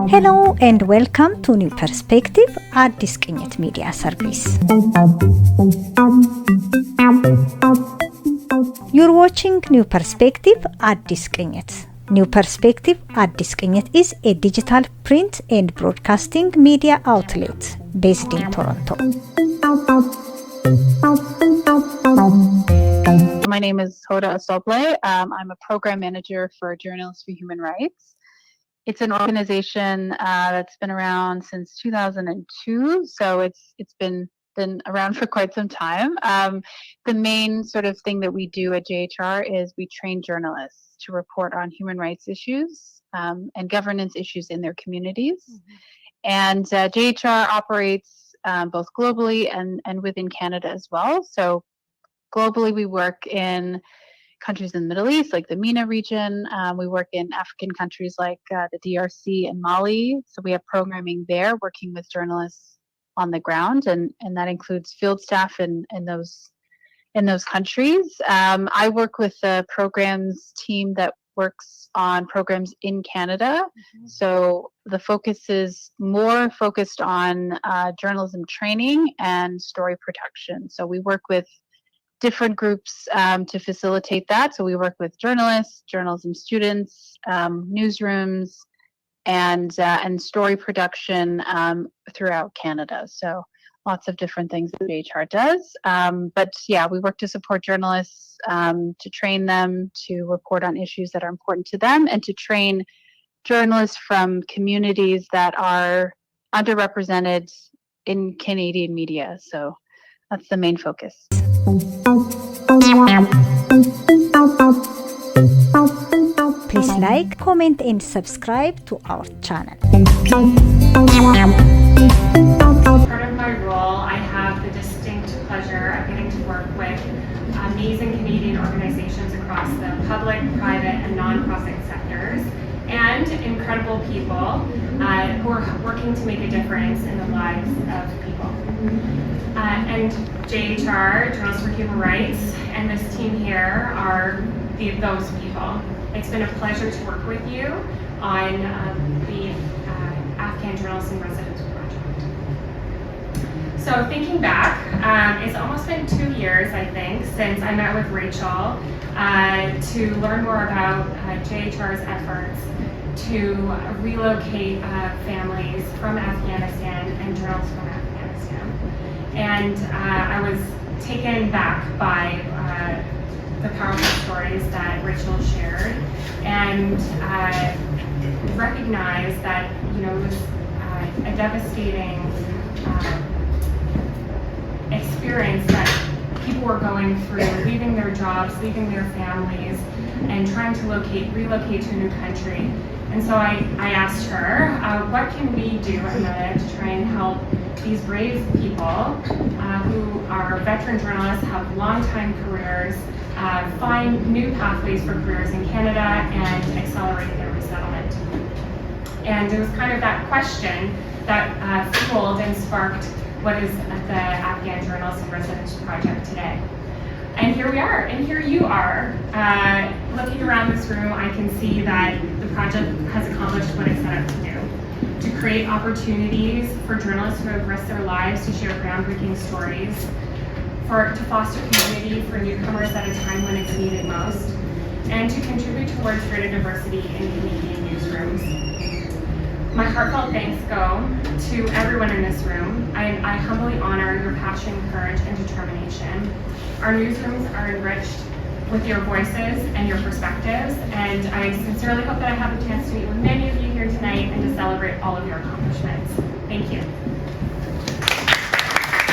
Hello and welcome to New Perspective አዲስቅኝት Media Service. You're watching New Perspective አዲስቅኝት. New Perspective አዲስቅኝት is a digital print and broadcasting media outlet based in Toronto. My name is Hoda Asoble. I'm a program manager for Journalists for Human Rights. It's an organization that's been around since 2002, so it's been around for quite some time. The main sort of thing that we do at JHR is we train journalists to report on human rights issues and governance issues in their communities. Mm-hmm. And JHR operates both globally and within Canada as well. So globally, we work in countries in the Middle East, like the MENA region. We work in African countries like the DRC and Mali. So we have programming there, working with journalists on the ground, and that includes field staff in those countries. I work with the programs team that works on programs in Canada. Mm-hmm. So the focus is more focused on journalism training and story production. So we work with different groups to facilitate that. So we work with journalists, journalism students, newsrooms, and story production throughout Canada. So lots of different things that JHR does. But yeah, we work to support journalists, to train them to report on issues that are important to them, and to train journalists from communities that are underrepresented in Canadian media. So that's the main focus. Please like, comment and subscribe to our channel. Part of my role, I have the distinct pleasure of getting to work with amazing Canadian organizations across the public, private and non-profit sectors, and incredible people who are working to make a difference in the lives of people. And JHR, Journalists for Human Rights, and this team here are those people. It's been a pleasure to work with you on the Afghan Journalists in Residence project. So thinking back, it's almost been 2 years, I think, since I met with Rachel to learn more about JHR's efforts to relocate families from Afghanistan and journalists from Afghanistan. And I was taken back by the powerful stories that Rachel shared, and recognized that, you know, it was a devastating experience that people were going through, leaving their jobs, leaving their families, and trying to relocate to a new country. And so I asked her, what can we do at MEDA to try and help these brave people who are veteran journalists, have long-time careers, find new pathways for careers in Canada and accelerate their resettlement. And it was kind of that question that fueled and sparked what is the Afghan Journalists in Residence project today. And here we are, and here you are. Looking around this room, I can see that the project has accomplished what it set out to do: to create opportunities for journalists who have risked their lives to share groundbreaking stories, to foster community for newcomers at a time when it's needed most, and to contribute towards greater diversity in Canadian newsrooms. My heartfelt thanks go to everyone in this room. I humbly honor your passion, courage, and determination. Our newsrooms are enriched with your voices and your perspectives, and I sincerely hope that I have a chance to meet with many of you here tonight and to celebrate all of your accomplishments. Thank you.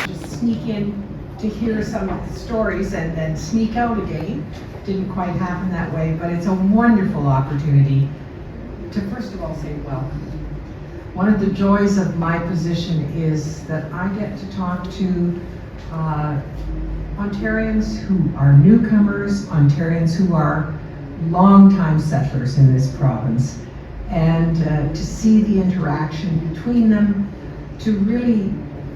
Just sneak in to hear some of the stories and then sneak out again. Didn't quite happen that way, but it's a wonderful opportunity to first of all say welcome. One of the joys of my position is that I get to talk to Ontarians who are newcomers, Ontarians who are long-time settlers in this province, and to see the interaction between them, to really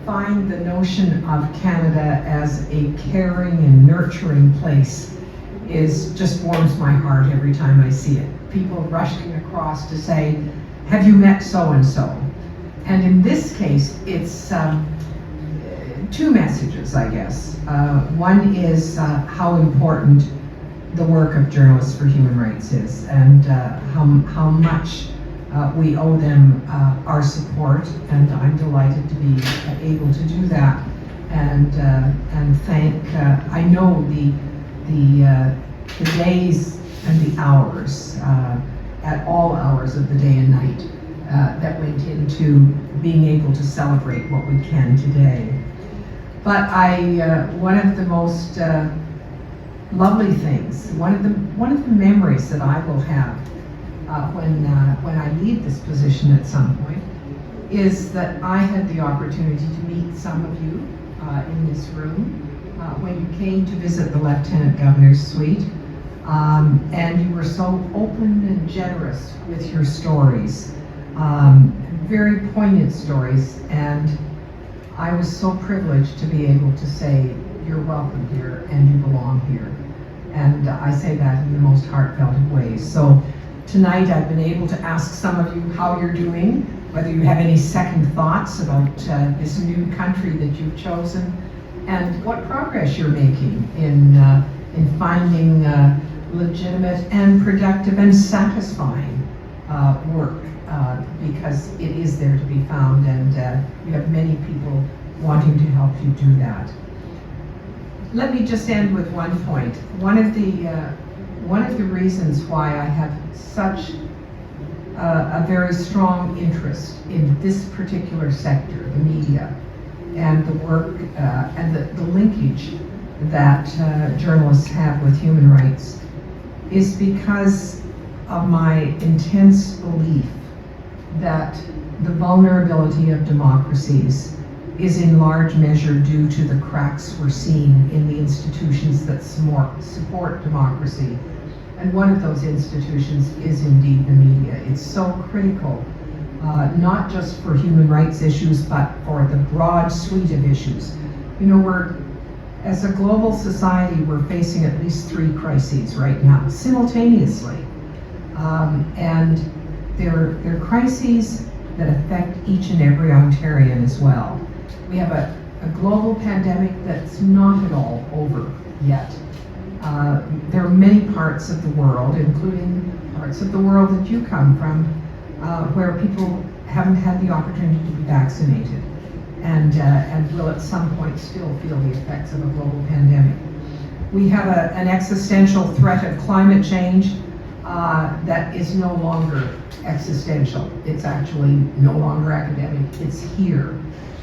find the notion of Canada as a caring and nurturing place just warms my heart every time I see it. People rushing across to say, have you met so-and-so? And in this case, it's two messages, I guess. One is how important the work of Journalists for Human Rights is, and how much we owe them our support, and I'm delighted to be able to do that, and thank. I know the days and the hours, at all hours of the day and night, that went into being able to celebrate what we can today. But one of the most lovely things, one of the memories that I will have when I leave this position at some point, is that I had the opportunity to meet some of you in this room when you came to visit the Lieutenant Governor's suite, and you were so open and generous with your stories, very poignant stories, and I was so privileged to be able to say, you're welcome here and you belong here. And I say that in the most heartfelt of ways. So tonight I've been able to ask some of you how you're doing, whether you have any second thoughts about this new country that you've chosen, and what progress you're making in finding legitimate and productive and satisfying work, because it is there to be found, and you have many people wanting to help you do that. Let me just end with one point. One of the reasons why I have such a very strong interest in this particular sector, the media, and the work and the linkage that journalists have with human rights, is because of my intense belief that the vulnerability of democracies is in large measure due to the cracks we're seeing in the institutions that support democracy. And one of those institutions is indeed the media. It's so critical, not just for human rights issues, but for the broad suite of issues. You know, as a global society, we're facing at least 3 crises right now, simultaneously. And they're crises that affect each and every Ontarian as well. We have a global pandemic that's not at all over yet. There are many parts of the world, including parts of the world that you come from, where people haven't had the opportunity to be vaccinated, and will at some point still feel the effects of a global pandemic. We have an existential threat of climate change that is no longer existential. It's actually no longer academic. It's here.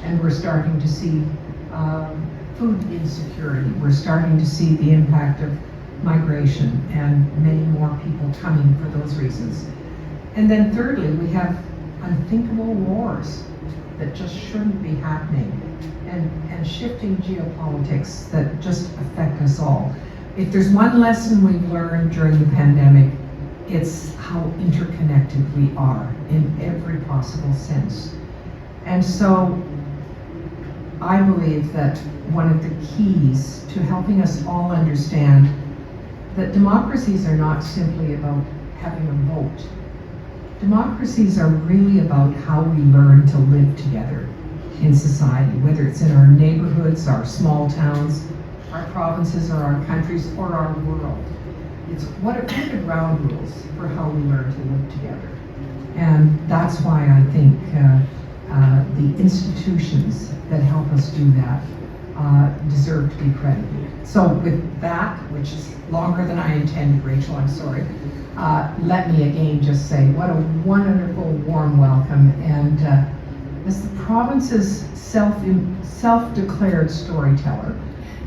And we're starting to see food insecurity. We're starting to see the impact of migration, and many more people coming for those reasons. And then thirdly, we have unthinkable wars that just shouldn't be happening, and shifting geopolitics that just affect us all. If there's one lesson we've learned during the pandemic, it's how interconnected we are in every possible sense. And so I believe that one of the keys to helping us all understand that democracies are not simply about having a vote. Democracies are really about how we learn to live together in society, whether it's in our neighborhoods, our small towns, our provinces, or our countries, or our world. It's what are the ground rules for how we learn to live together. And that's why I think the institutions that help us do that deserve to be credited. So with that, which is longer than I intended, Rachel, I'm sorry, let me again just say what a wonderful, warm welcome. And as the province's self-declared storyteller,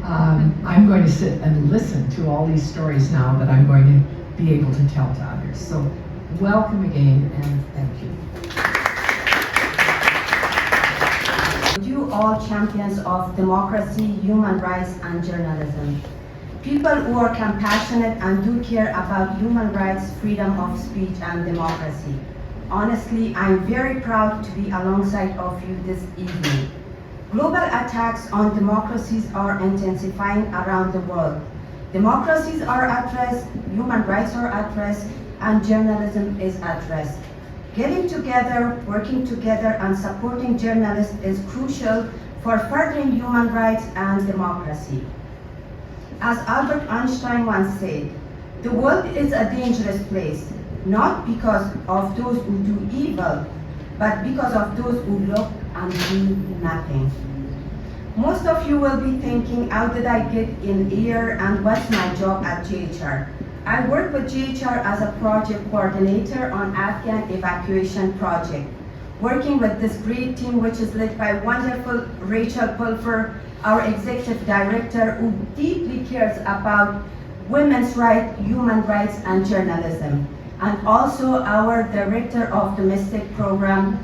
I'm going to sit and listen to all these stories now that I'm going to be able to tell to others. So welcome again, and thank you. You all champions of democracy, human rights, and journalism. People who are compassionate and do care about human rights, freedom of speech, and democracy. Honestly, I'm very proud to be alongside of you this evening. Global attacks on democracies are intensifying around the world. Democracies are at risk, human rights are at risk, and journalism is at risk. Getting together, working together, and supporting journalists is crucial for furthering human rights and democracy. As Albert Einstein once said, the world is a dangerous place, not because of those who do evil, but because of those who look and do nothing. Most of you will be thinking, how did I get in here and what's my job at JHR? I work with JHR as a project coordinator on Afghan evacuation project, working with this great team which is led by wonderful Rachel Pulver, our executive director, who deeply cares about women's rights, human rights, and journalism. And also our director of domestic program,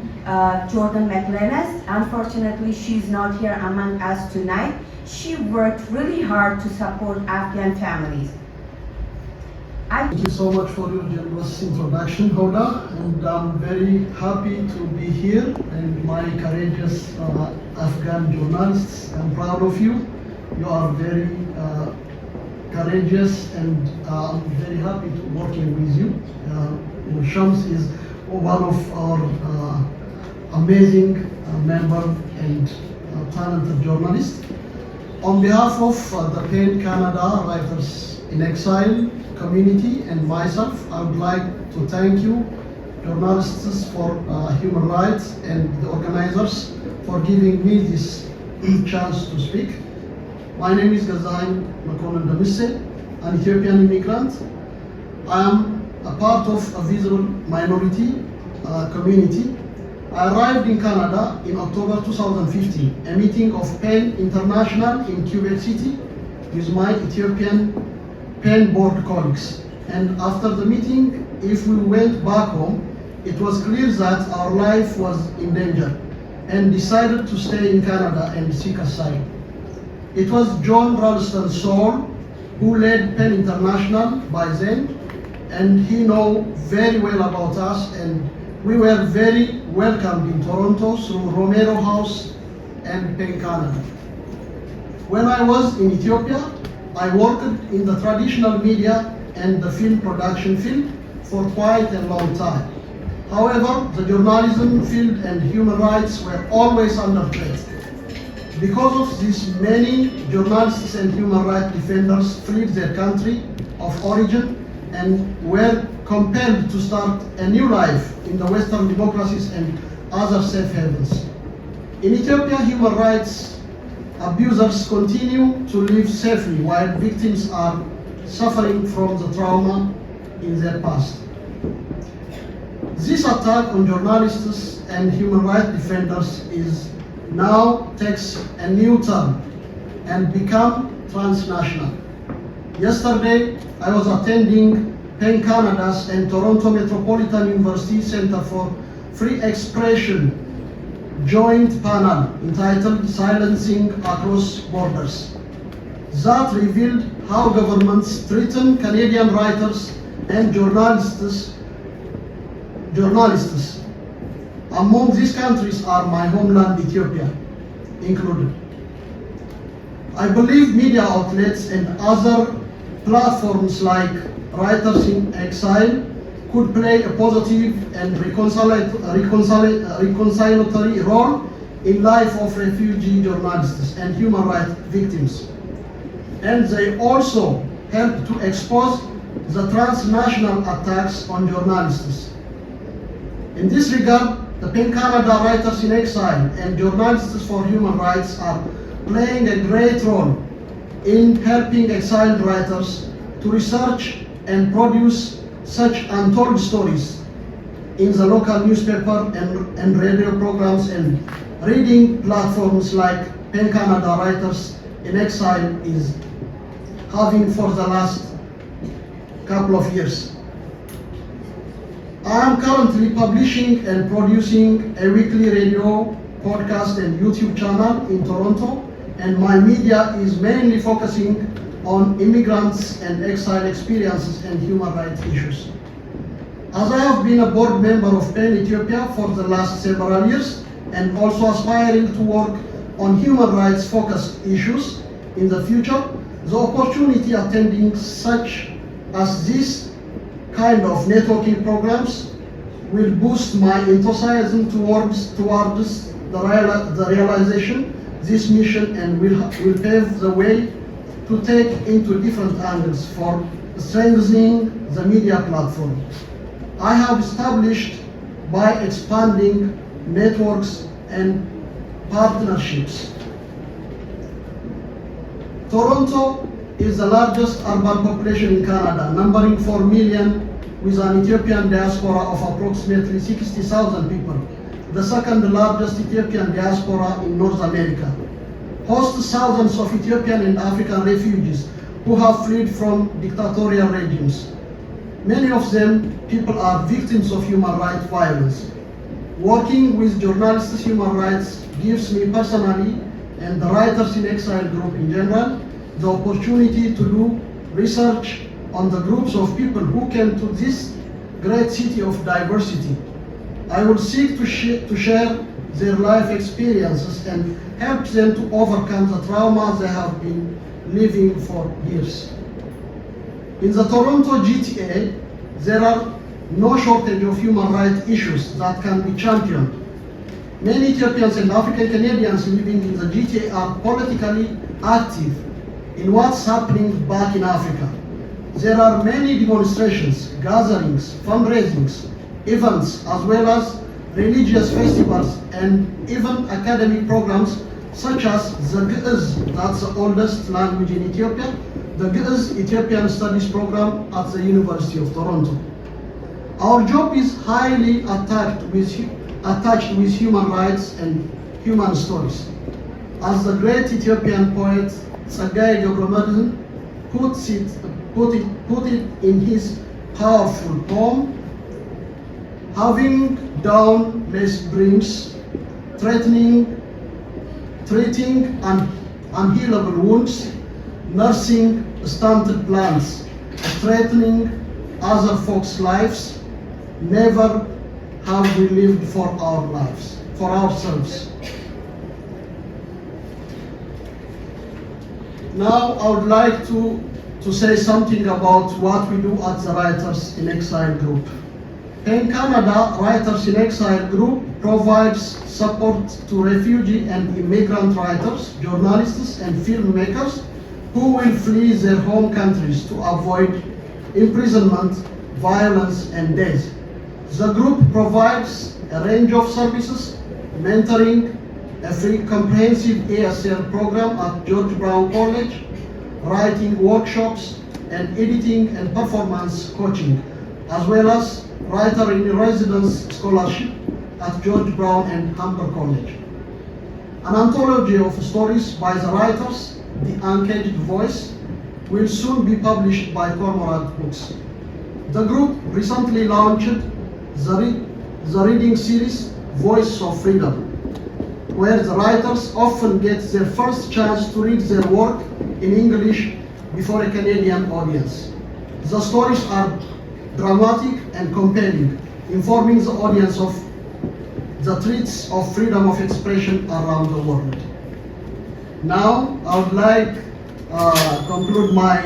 Jordan McLennan. Unfortunately, she's not here among us tonight. She worked really hard to support Afghan families. Thank you so much for your generous introduction, Hoda, and I'm very happy to be here, and my courageous Afghan journalists, I'm proud of you. You are very courageous, and I'm very happy to working with you. Shams is one of our amazing member and talented journalist. On behalf of the PEN Canada Writers in Exile community and myself, I would like to thank you, journalists for human rights, and the organizers for giving me this chance to speak. My name is Gazain Makonnen Damise, an Ethiopian immigrant. I am a part of a visible minority community. I arrived in Canada in October 2015, a meeting of PEN International in Quebec City with my Ethiopian PEN board colleagues. And after the meeting, if we went back home, it was clear that our life was in danger, and decided to stay in Canada and seek asylum. It was John Ralston Saul who led PEN International by then, and he know very well about us, and we were very welcomed in Toronto through Romero House and PEN Canada. When I was in Ethiopia, I worked in the traditional media and the film production field for quite a long time. However, the journalism field and human rights were always under threat. Because of this, many journalists and human rights defenders fled their country of origin and were compelled to start a new life in the Western democracies and other safe havens. In Ethiopia, human rights abusers continue to live safely while victims are suffering from the trauma in their past. This attack on journalists and human rights defenders is now takes a new turn and become transnational. Yesterday, I was attending PEN Canada's and Toronto Metropolitan University Center for Free Expression joint panel entitled Silencing Across Borders that revealed how governments threaten Canadian writers and journalists. Among these countries are my homeland Ethiopia included. I believe media outlets and other platforms like Writers in Exile could play a positive and reconciliatory role in life of refugee journalists and human rights victims. And they also help to expose the transnational attacks on journalists. In this regard, the PEN Canada Writers in Exile and Journalists for Human Rights are playing a great role in helping exiled writers to research and produce such untold stories in the local newspaper and radio programs and reading platforms like PEN Canada Writers in Exile is having for the last couple of years. I am currently publishing and producing a weekly radio, podcast, and YouTube channel in Toronto, and my media is mainly focusing on immigrants and exile experiences and human rights issues. As I have been a board member of PEN Ethiopia for the last several years, and also aspiring to work on human rights focused issues in the future, the opportunity attending such as this kind of networking programs will boost my enthusiasm towards the realization this mission and will pave the way to take into different angles for strengthening the media platform I have established by expanding networks and partnerships. Toronto is the largest urban population in Canada, numbering 4 million, with an Ethiopian diaspora of approximately 60,000 people, the second largest Ethiopian diaspora in North America. Hosts thousands of Ethiopian and African refugees who have fled from dictatorial regimes. Many of them people are victims of human rights violence. Working with journalists' human rights gives me personally and the Writers in Exile group in general the opportunity to do research on the groups of people who came to this great city of diversity. I will seek to share their life experiences and help them to overcome the traumas they have been living for years. In the Toronto GTA, there are no shortage of human rights issues that can be championed. Many Ethiopians and African Canadians living in the GTA are politically active in what's happening back in Africa. There are many demonstrations, gatherings, fundraisings, events, as well as religious festivals and even academic programs such as the GIZ, that's the oldest language in Ethiopia, the GIZ Ethiopian Studies program at the University of Toronto. Our job is highly attached with human rights and human stories. As the great Ethiopian poet Tsaggaye ገብረመድህን put it in his powerful poem, having down less brings, treating unhealable wounds, nursing stunted plants, threatening other folks' lives. Never have we lived for our lives, for ourselves. Now I would like to say something about what we do at the Writers in Exile group. In Canada, Writers in Exile group provides support to refugee and immigrant writers, journalists and filmmakers who will flee their home countries to avoid imprisonment, violence and death. The group provides a range of services, mentoring, a free comprehensive ASL program at George Brown College, writing workshops, and editing and performance coaching, as well as Writer in Residence Scholarship at George Brown and Humber College. An anthology of stories by the writers, The Uncaged Voice, will soon be published by Cormorant Books. The group recently launched the reading series Voice of Freedom, where the writers often get their first chance to read their work in English before a Canadian audience. The stories are dramatic and compelling, informing the audience of the threats of freedom of expression around the world. Now, I would like to conclude my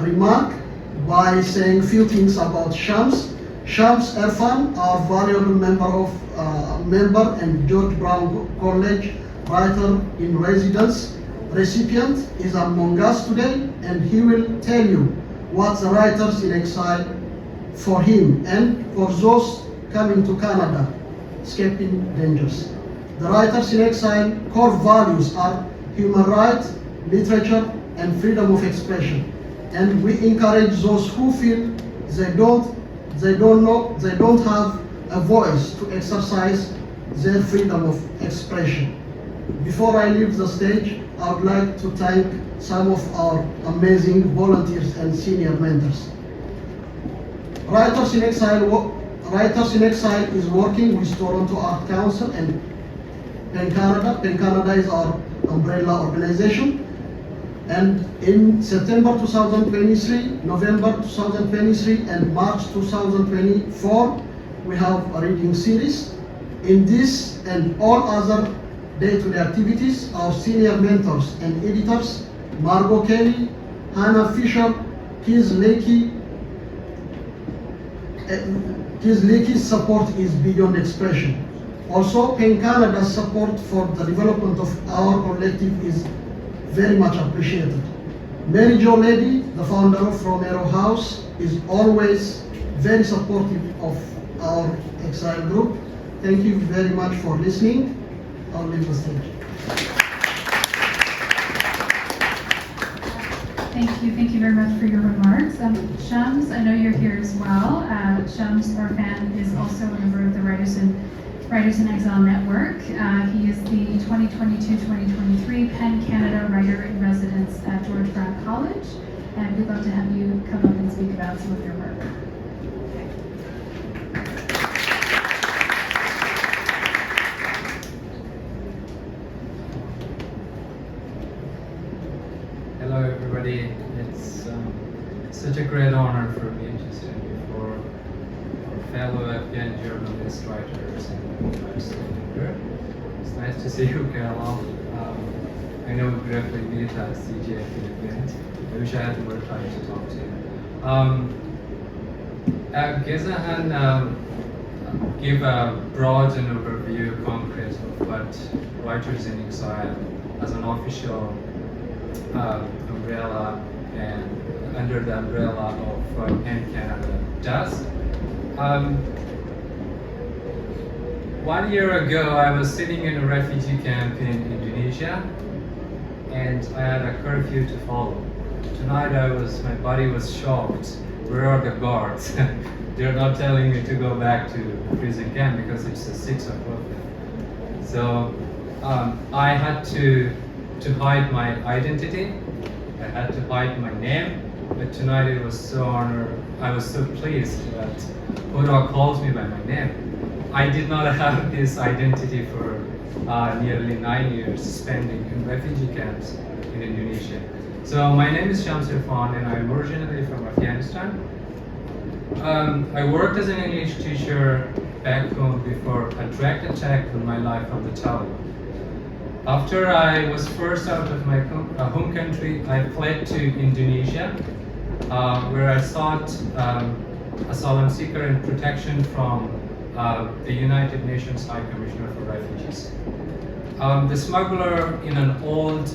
remark by saying a few things about Shams. Shams Erfan, our valuable member and George Brown College Writer in Residence recipient, is among us today, and he will tell you what the Writers in Exile for him and for those coming to Canada, escaping dangers. The Writers in Exile core values are human rights, literature, and freedom of expression. And we encourage those who feel they don't have a voice to exercise their freedom of expression. Before I leave the stage, I would like to thank some of our amazing volunteers and senior mentors. Writers in Exile is working with Toronto Art Council and PEN Canada. PEN Canada is our umbrella organization. And in September 2023, November 2023, and March 2024, we have a reading series. In this and all other day-to-day activities, our senior mentors and editors, Margot Kelly, Hannah Fisher, Kiz Leakey's support is beyond expression. Also, PEN Canada's support for the development of our collective is very much appreciated. Mary Jo Lady, the founder of Romero House, is always very supportive of our exile group. Thank you very much for listening. I'll leave the stage. Thank you very much for your remarks. Shams, I know you're here as well. Shams Orfan is also a member of the Writers in Exile Network. He is the 2022-2023 PEN Canada Writer in Residence at George Brown College, and we'd love to have you come up and speak about some of your work. Hello everybody, it's such a great honor for me to stand before our fellow Afghan journalists, writers, and writers here. It's nice to see you, Carol. I know we briefly met at CJFT event. I wish I had more time to talk to you. Gezahan gave a broad and overview, concrete of what Writers in Exile as an official umbrella and under the umbrella of PEN Canada does. 1 year ago, I was sitting in a refugee camp in Indonesia, and I had a curfew to follow. Tonight, my body was shocked. Where are the guards? They're not telling me to go back to the prison camp because it's a 6 o'clock. So I had to hide my identity. I had to hide my name. But tonight it was so honored. I was so pleased that Hoda calls me by my name. I did not have this identity for nearly 9 years spending in refugee camps in Indonesia. So my name is Shams Irfan and I'm originally from Afghanistan. I worked as an English teacher back home before a direct attack on my life from the Taliban. After I was forced out of my home country, I fled to Indonesia, where I sought asylum seeker and protection from the United Nations High Commissioner for Refugees. The smuggler in an old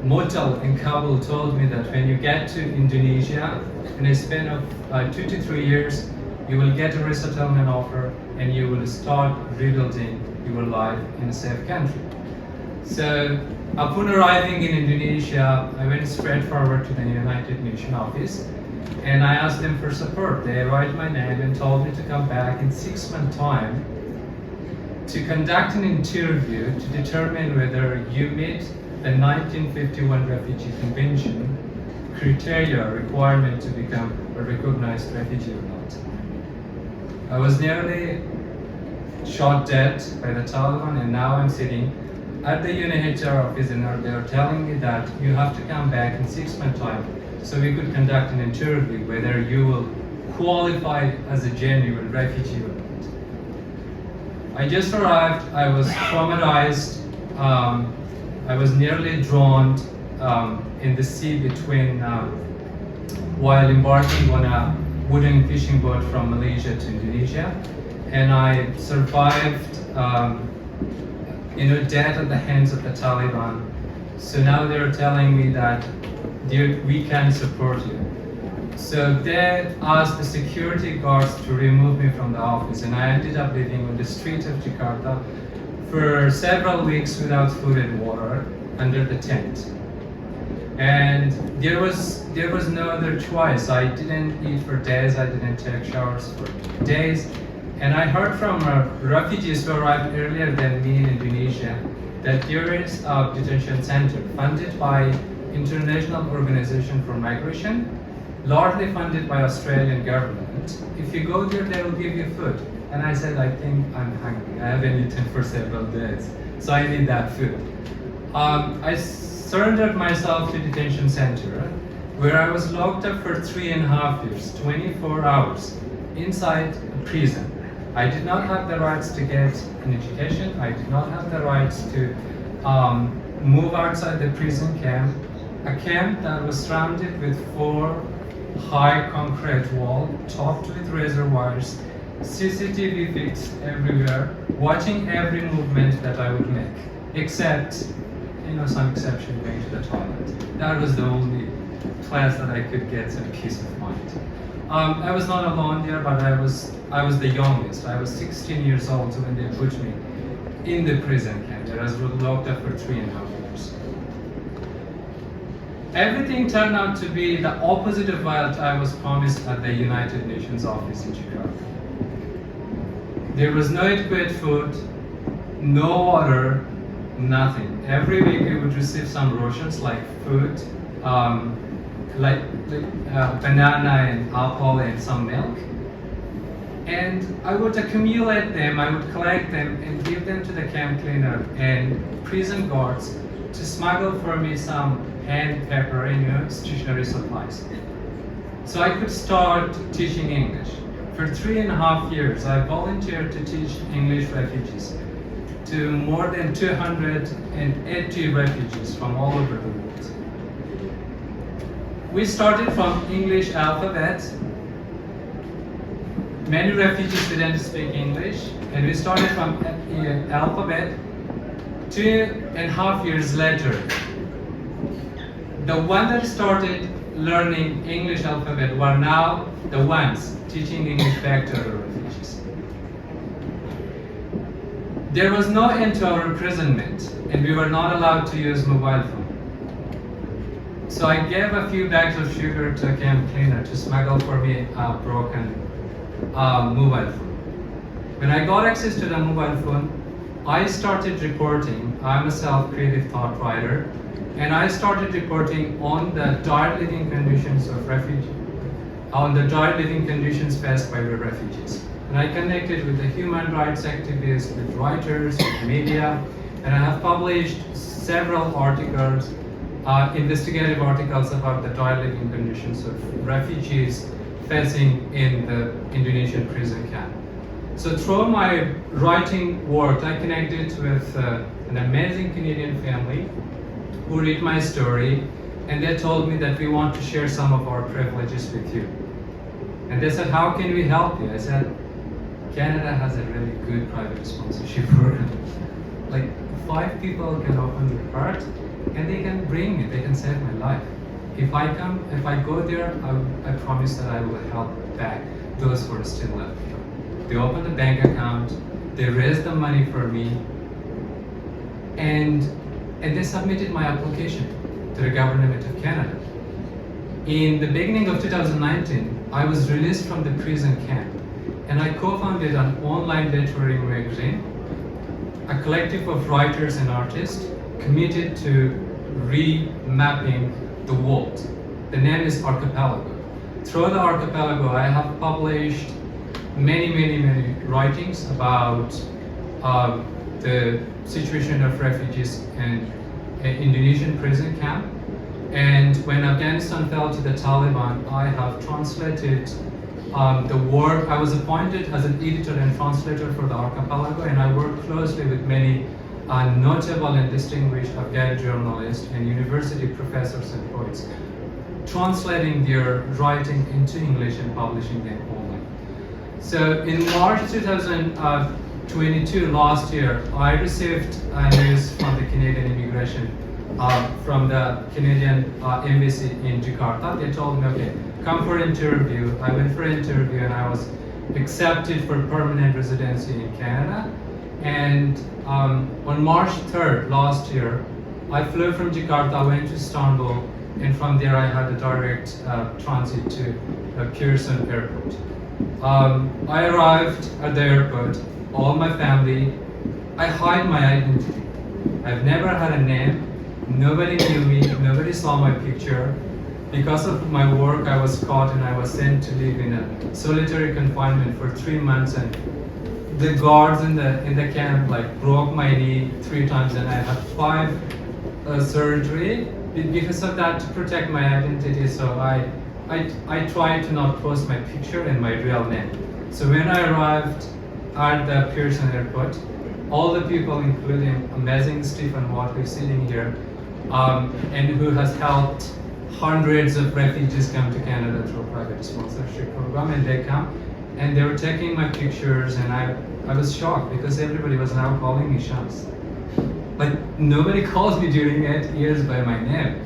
motel in Kabul told me that when you get to Indonesia, in a span of 2 to 3 years, you will get a resettlement offer and you will start rebuilding your life in a safe country. So upon arriving in Indonesia, I went straight forward to the United Nations office and I asked them for support. They wrote my name and told me to come back in 6 months' time to conduct an interview to determine whether you meet the 1951 Refugee Convention criteria requirement to become a recognized refugee or not. I was nearly shot dead by the Taliban and now I'm sitting at the JHR office and they're telling me that you have to come back in 6 months' time so we could conduct an interview whether you will qualify as a genuine refugee or not. I just arrived, I was traumatized, I was nearly drowned in the sea between while embarking on a wooden fishing boat from Malaysia to Indonesia, and I survived death at the hands of the Taliban. So now they're telling me that we can support you. So they asked the security guards to remove me from the office and I ended up living on the streets of Jakarta for several weeks without food and water under the tent. And there was no other choice. I didn't eat for days, I didn't take showers for days. And I heard from refugees who arrived earlier than me in Indonesia that there is a detention center funded by International Organization for Migration, largely funded by Australian government. If you go there, they will give you food. And I said, I think I'm hungry. I haven't eaten for several days, so I need that food. I surrendered myself to detention center, where I was locked up for 3.5 years, 24 hours, inside a prison. I did not have the rights to get an education. I did not have the rights to move outside the prison camp, a camp that was surrounded with 4 high concrete walls, topped with razor wires, CCTV fixed everywhere, watching every movement that I would make, except, some exception going to the toilet. That was the only place that I could get some peace of mind. I was not alone there, but I was the youngest. I was 16 years old when they put me in the prison camp. I was locked up for 3.5 years. Everything turned out to be the opposite of what I was promised at the United Nations office in Jakarta. There was no adequate food, no water, nothing. Every week we would receive some rations like food, like banana and apple and some milk. And I would accumulate them, I would collect them and give them to the camp cleaner and prison guards to smuggle for me some pen, paper, and stationery supplies. So I could start teaching English. For 3.5 years, I volunteered to teach English refugees to more than 280 refugees from all over the world. We started from English alphabet. Many refugees didn't speak English, and we started from alphabet. 2.5 years later, the one that started learning English alphabet were now the ones teaching English back to other refugees. There was no end to our imprisonment, and we were not allowed to use mobile phone. So I gave a few bags of sugar to a camp cleaner to smuggle for me a broken mobile phone. When I got access to the mobile phone, I started reporting. I'm a self-creative thought writer, and I started reporting on the dire living conditions of refugees, on the dire living conditions faced by the refugees. And I connected with the human rights activists, with writers, with media, and I have published several articles, investigative articles about the dire living conditions of refugees facing in the Indonesian prison camp. So through my writing work, I connected with an amazing Canadian family who read my story, and they told me that we want to share some of our privileges with you. And they said, how can we help you? I said, Canada has a really good private sponsorship program. Like 5 people can open their heart and they can bring me, they can save my life. If I go there, I promise that I will help back those who are still left here. They opened a bank account, they raised the money for me, and they submitted my application to the government of Canada. In the beginning of 2019, I was released from the prison camp, and I co-founded an online literary magazine, a collective of writers and artists committed to remapping the world. The name is Archipelago. Through the Archipelago, I have published many writings about the situation of refugees in Indonesian prison camp. And when Afghanistan fell to the Taliban, I have translated the work. I was appointed as an editor and translator for the Archipelago, and I worked closely with many notable and distinguished Afghan journalists and university professors and poets, translating their writing into English and publishing them online. So in March 2022, last year, I received news from the Canadian immigration, from the Canadian embassy in Jakarta. They told me, okay, come for interview. I went for an interview and I was accepted for permanent residency in Canada. And on March 3rd last year, I flew from Jakarta, went to Istanbul, and from there I had a direct transit to Pearson Airport. I arrived at the airport, all my family. I hide my identity. I've never had a name. Nobody knew me. Nobody saw my picture. Because of my work, I was caught and I was sent to live in a solitary confinement for 3 months. And the guards in the camp broke my knee 3 times, and I had 5 surgery because of that, to protect my identity. So I tried to not post my picture and my real name. So when I arrived at the Pearson Airport. All the people, including amazing Stephen Watt, who's sitting here, and who has helped hundreds of refugees come to Canada through a private sponsorship program, and they come and they were taking my pictures, and I was shocked because everybody was now calling me Shams. Like, nobody calls me during 8 years by my name.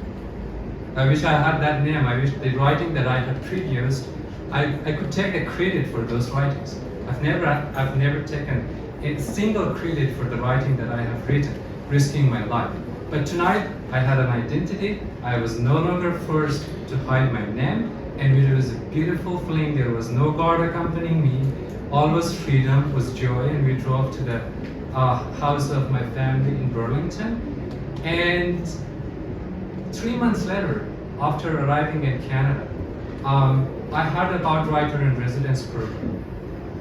I wish I had that name. I wish the writing that I had produced, I could take the credit for those writings. I've never taken a single credit for the writing that I have written, risking my life. But tonight, I had an identity. I was no longer forced to hide my name, and it was a beautiful feeling. There was no guard accompanying me. All was freedom, was joy, and we drove to the house of my family in Burlington. And 3 months later, after arriving in Canada, I heard about Writer in Residence program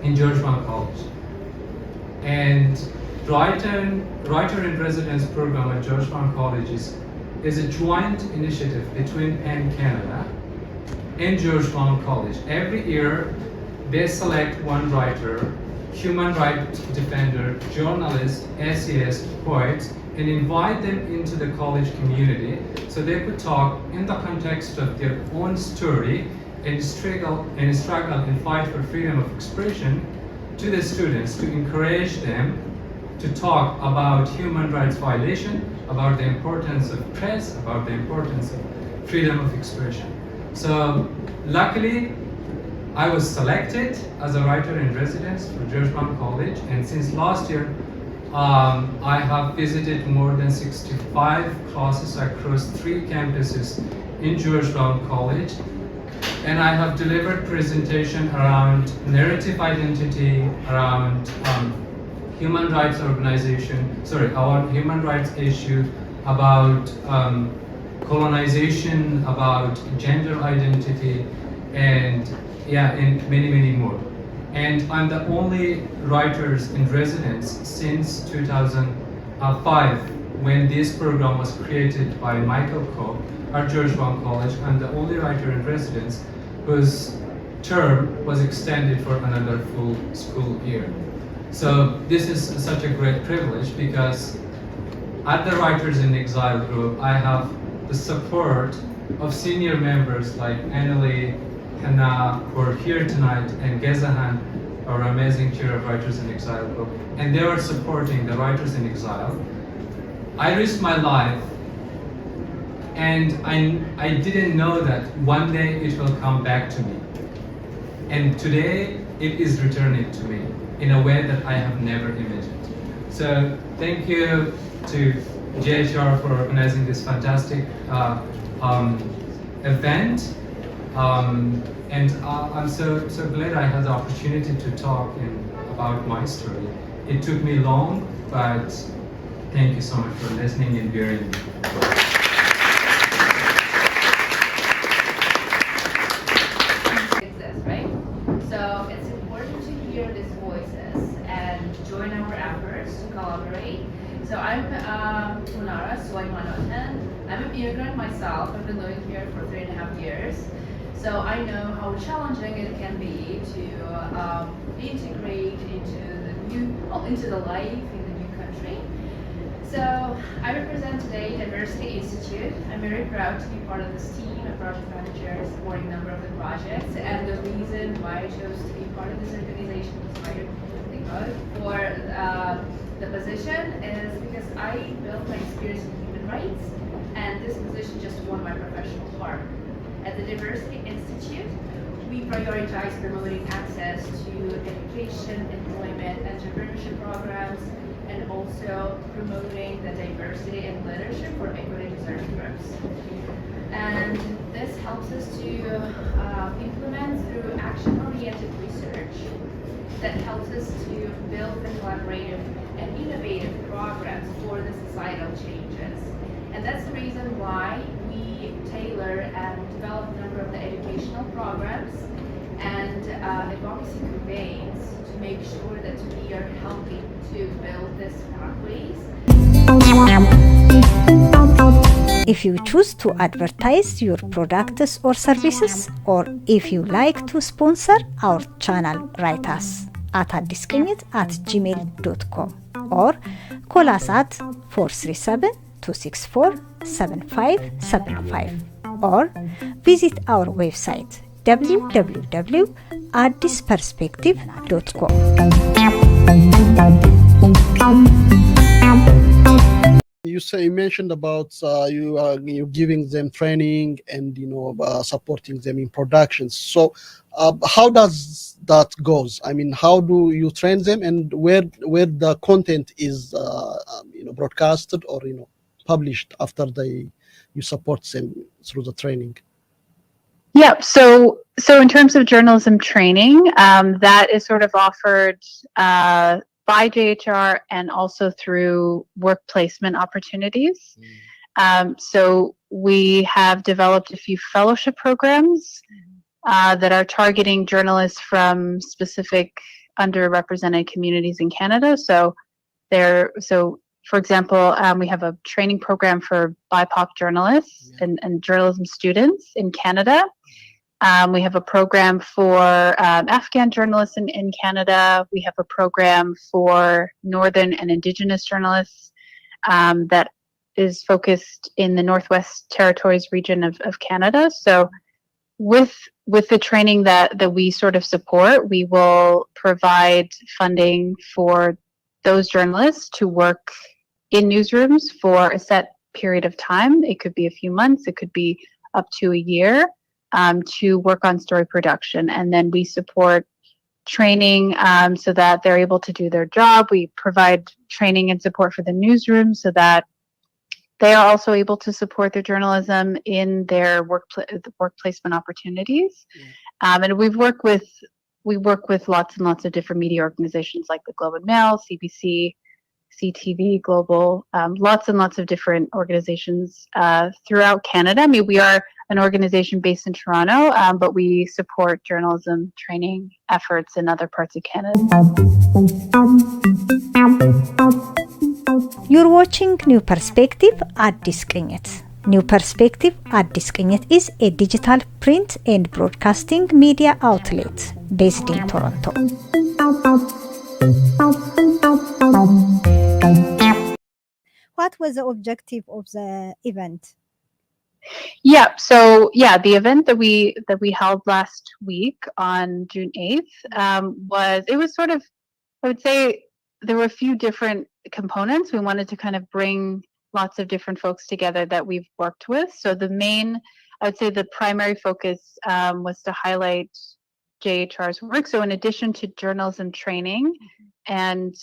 in Georgetown College. And Writer in Residence program at Georgetown College is a joint initiative between Penn Canada and Georgetown College. Every year, they select one writer, human rights defender, journalist, essayist, poet, and invite them into the college community so they could talk in the context of their own story and struggle and fight for freedom of expression to the students, to encourage them to talk about human rights violation, about the importance of press, about the importance of freedom of expression. So luckily, I was selected as a writer in residence for Georgetown College, and since last year, I have visited more than 65 classes across 3 campuses in Georgetown College, and I have delivered presentation around narrative identity, around human rights our human rights issue, about colonization, about gender identity, and many, many more. And I'm the only writers in residence since 2005, when this program was created by Michael Coe at Georgetown College. I'm the only writer in residence whose term was extended for another full school year. So this is such a great privilege because at the Writers in Exile group, I have the support of senior members like Annalie, Hannah, who are here tonight, and Gezahan, our amazing chair of Writers in Exile group, and they are supporting the Writers in Exile. I risked my life, and I didn't know that one day it will come back to me. And today, it is returning to me in a way that I have never imagined. So thank you to JHR for organizing this fantastic event. And I'm so glad I had the opportunity to talk about my story. It took me long, but thank you so much for listening and bearing me. Exist, right? So it's important to hear these voices and join our efforts to collaborate. So I'm Munara Suwaimanotan. I'm an immigrant myself. I've been living here for 3.5 years. So I know how challenging it can be to integrate into the life in the new country. So I represent today Diversity Institute. I'm very proud to be part of this team, a project manager supporting a number of the projects. And the reason why I chose to be part of this organization was very good for the position is because I built my experience in human rights, and this position just won my professional heart. At the Diversity Institute, we prioritize promoting access to education, employment, entrepreneurship programs, and also promoting the diversity and leadership for equity deserving groups. And this helps us to implement through action-oriented research that helps us to build the collaborative and innovative programs for the societal changes. And that's the reason why we tailor and develop a number of the educational programs and advocacy campaigns to make sure that we are helping to build these pathways. If you choose to advertise your products or services, or if you like to sponsor our channel, write us. at addisቅኝት@gmail.com or call us at 437-264-7575 or visit our website www.addisperspective.com. You mentioned about you giving them training and supporting them in productions. So how does that goes? I mean, how do you train them, and where the content is broadcasted or published after you support them through the training? Yeah, so in terms of journalism training, that is sort of offered by JHR and also through work placement opportunities. So we have developed a few fellowship programs that are targeting journalists from specific underrepresented communities in Canada. For example, we have a training program for BIPOC journalists and journalism students in Canada. We have a program for Afghan journalists in Canada. We have a program for Northern and Indigenous journalists that is focused in the Northwest Territories region of Canada. So with the training that we sort of support, we will provide funding for those journalists to work in newsrooms for a set period of time. It could be a few months, it could be up to a year, to work on story production. And then we support training so that they're able to do their job. We provide training and support for the newsroom so that they are also able to support their journalism in their work placement opportunities. And we work with lots and lots of different media organizations like the Globe and Mail, CBC, CTV, Global, lots and lots of different organizations throughout Canada. I mean, we are an organization based in Toronto, but we support journalism training efforts in other parts of Canada. You're watching New Perspective አዲስቅኝት. New Perspective አዲስቅኝት is a digital print and broadcasting media outlet based in Toronto. What was the objective of the event? The event that we held last week on June 8th was sort of, I would say there were a few different components. We wanted to kind of bring lots of different folks together that we've worked with. So I would say the primary focus was to highlight JHR's work. So in addition to journalism training and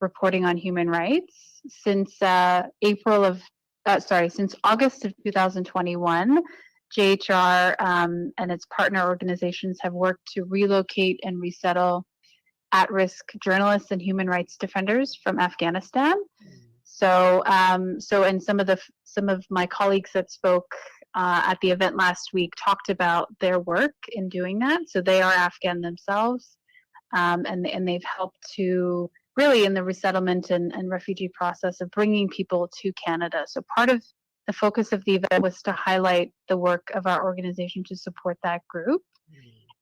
reporting on human rights, since since August of 2021, JHR and its partner organizations have worked to relocate and resettle at-risk journalists and human rights defenders from Afghanistan. And some of my colleagues that spoke at the event last week talked about their work in doing that. So they are Afghan themselves, and they've helped to really in the resettlement and refugee process of bringing people to Canada. So part of the focus of the event was to highlight the work of our organization to support that group.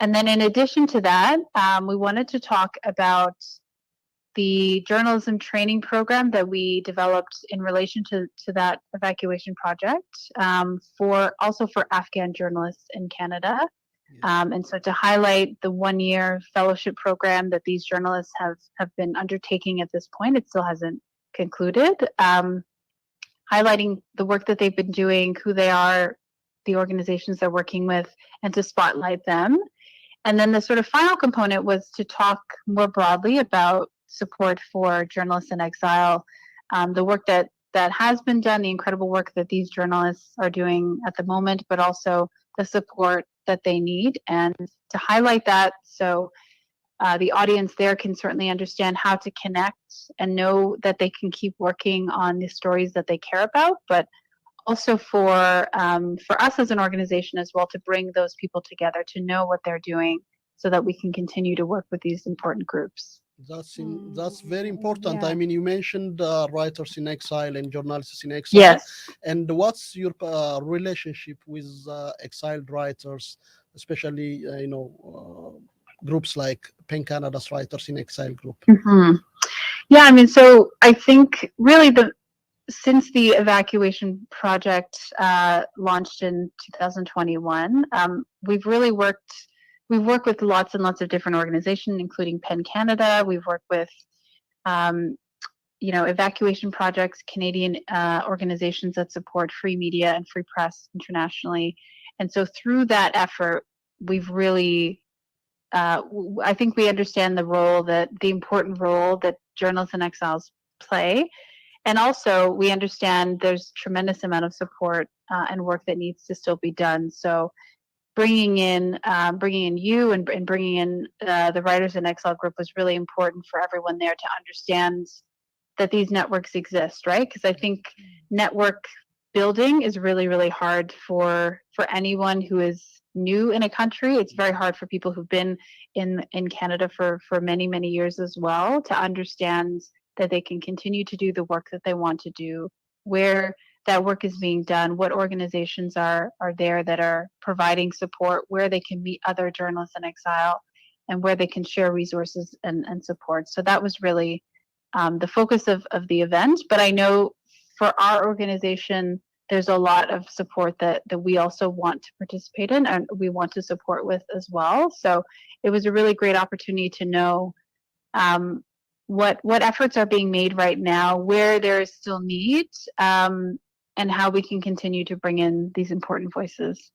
And then in addition to that, we wanted to talk about the journalism training program that we developed in relation to that evacuation project for Afghan journalists in Canada. And so to highlight the 1-year fellowship program that these journalists have been undertaking at this point, it still hasn't concluded, highlighting the work that they've been doing, who they are, the organizations they're working with, and to spotlight them. And then the sort of final component was to talk more broadly about support for journalists in exile, the work that has been done, the incredible work that these journalists are doing at the moment, but also the support that they need, and to highlight that so the audience there can certainly understand how to connect and know that they can keep working on the stories that they care about, but also for us as an organization as well, to bring those people together to know what they're doing so that we can continue to work with these important groups. That's very important. Yeah. I mean, you mentioned writers in exile and journalists in exile. Yes. And what's your relationship with exiled writers, especially groups like PEN Canada's Writers in Exile group? Yeah, I mean, so I think really since the evacuation project launched in 2021, we've worked with lots and lots of different organizations, including PEN Canada. We've worked with evacuation projects, Canadian organizations that support free media and free press internationally. And so through that effort, we've really, I think we understand the important role that journalists in exiles play. And also we understand there's tremendous amount of support and work that needs to still be done. So bringing in you and bringing in the Writers in Exile group was really important for everyone there to understand that these networks exist, right? Because I think network building is really, really hard for anyone who is new in a country. It's very hard for people who've been in Canada for many, many years as well to understand that they can continue to do the work that they want to do, where that work is being done, what organizations are there that are providing support, where they can meet other journalists in exile, and where they can share resources and support. So that was really the focus of the event. But I know for our organization, there's a lot of support that we also want to participate in and we want to support with as well. So it was a really great opportunity to know what efforts are being made right now, where there is still need, and how we can continue to bring in these important voices.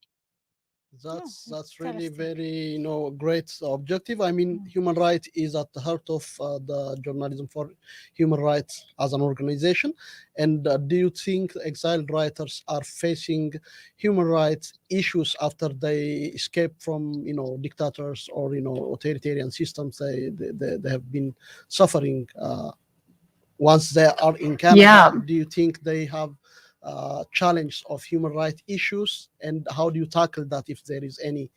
That's really very great objective. I mean, human rights is at the heart of the journalism for human rights as an organization. And do you think exiled writers are facing human rights issues after they escape from dictators or authoritarian systems they have been suffering once they are in Canada? Yeah. Do you think they have challenge of human rights issues, and how do you tackle that if there is any?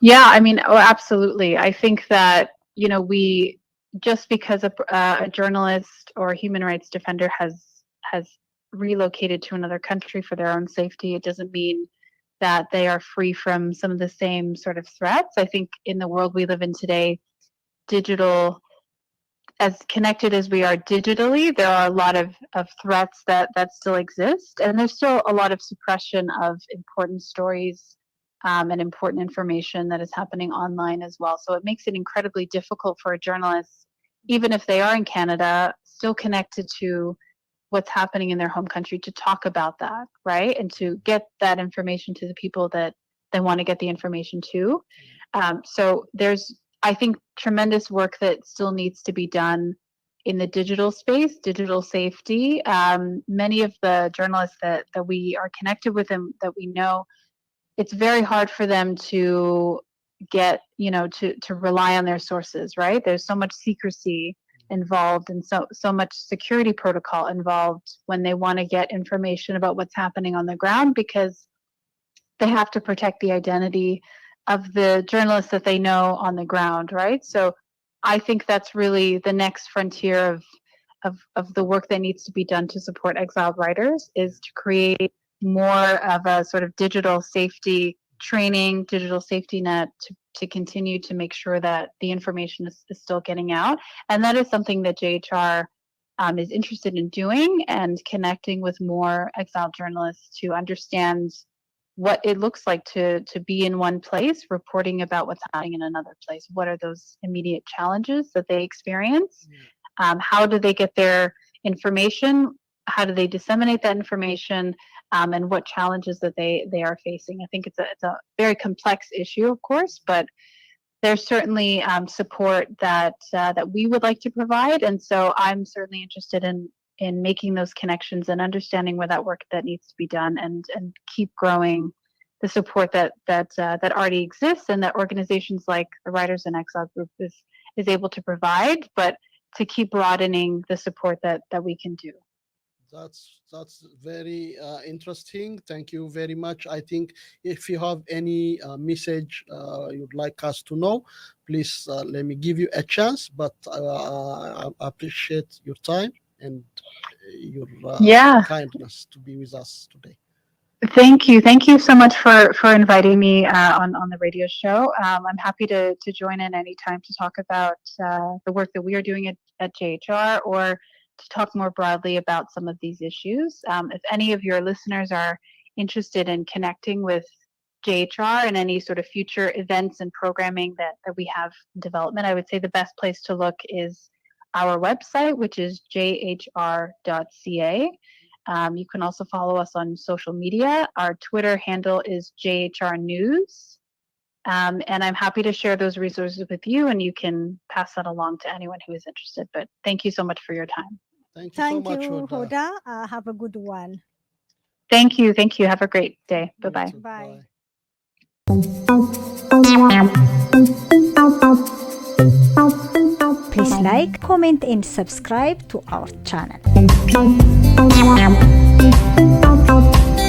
Yeah, I mean, absolutely. I think that we just because a journalist or a human rights defender has relocated to another country for their own safety, it doesn't mean that they are free from some of the same sort of threats. I think in the world we live in today, as connected as we are digitally, there are a lot of threats that still exist, and there's still a lot of suppression of important stories and important information that is happening online as well. So it makes it incredibly difficult for a journalist, even if they are in Canada, still connected to what's happening in their home country, to talk about that, right? And to get that information to the people that they want to get the information to. So there's, I think, tremendous work that still needs to be done in the digital space, digital safety. Many of the journalists that we are connected with and that we know, it's very hard for them to get, to rely on their sources, right? There's so much secrecy involved and so much security protocol involved when they want to get information about what's happening on the ground, because they have to protect the identity of the journalists that they know on the ground, right? So I think that's really the next frontier of the work that needs to be done to support exiled writers, is to create more of a sort of digital safety training, digital safety net to continue to make sure that the information is still getting out. And that is something that JHR is interested in doing, and connecting with more exiled journalists to understand what it looks like to be in one place reporting about what's happening in another place. What are those immediate challenges that they experience? How do they get their information? How do they disseminate that information? And what challenges that they are facing? I think it's a very complex issue, of course, but there's certainly support that we would like to provide. And so I'm certainly interested in making those connections and understanding where that work that needs to be done, and keep growing the support that already exists, and that organizations like the Writers in Exile group is able to provide, but to keep broadening the support that we can do. That's very interesting. Thank you very much. I think if you have any message you'd like us to know, please let me give you a chance. But I appreciate your time and your kindness to be with us today. Thank you. Thank you so much for inviting me on the radio show. I'm happy to join in anytime to talk about the work that we are doing at JHR, or to talk more broadly about some of these issues. If any of your listeners are interested in connecting with JHR and any sort of future events and programming that we have in development, I would say the best place to look is our website, which is jhr.ca. You can also follow us on social media. Our Twitter handle is JHR News. And I'm happy to share those resources with you, and you can pass that along to anyone who is interested. But thank you so much for your time. Thank you so much, Hoda. Have a good one. Thank you. Thank you. Have a great day. Bye-bye. Bye. Please like, comment, and subscribe to our channel.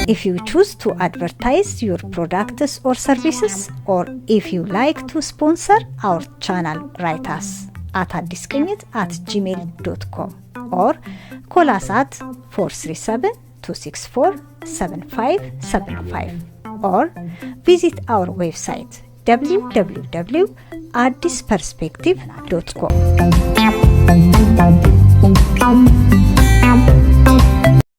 If you choose to advertise your products or services, or if you like to sponsor our channel, write us at addisቅኝት@gmail.com or call us at 437-264-7575 or visit our website www.addisperspective.com.